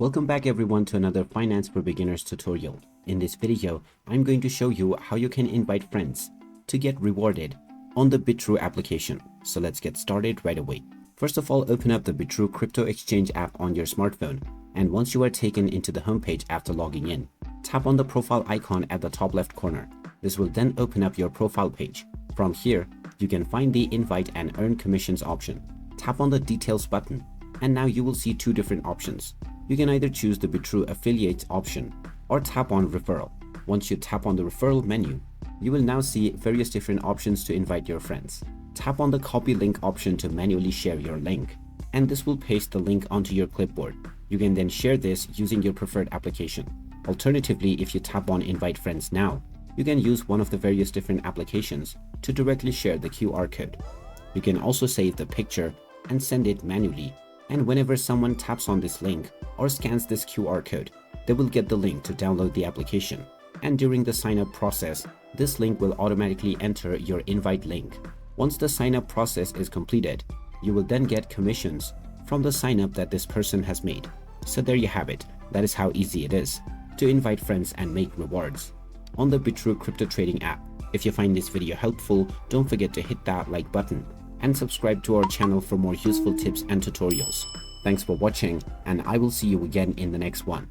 Welcome back everyone to another Finance for Beginners tutorial. In this video, I'm going to show you how you can invite friends to get rewarded on the Bitrue application. So let's get started right away. First of all, open up the Bitrue crypto exchange app on your smartphone. And once you are taken into the homepage after logging in, tap on the profile icon at the top left corner. This will then open up your profile page. From here, you can find the invite and earn commissions option. Tap on the details button, and now you will see two different options. You can either choose the Bitrue affiliates option or tap on referral. Once you tap on the referral menu, you will now see various different options to invite your friends. Tap on the copy link option to manually share your link, and this will paste the link onto your clipboard. You can then share this using your preferred application. Alternatively, if you tap on invite friends now, you can use one of the various different applications to directly share the QR code. You can also save the picture and send it manually, and whenever someone taps on this link or scans this QR code, they will get the link to download the application. And during the sign-up process, this link will automatically enter your invite link. Once the sign-up process is completed, you will then get commissions from the sign-up that this person has made. So there you have it. That is how easy it is to invite friends and make rewards on the Bitrue crypto trading app. If you find this video helpful, don't forget to hit that like button and subscribe to our channel for more useful tips and tutorials. Thanks for watching, and I will see you again in the next one.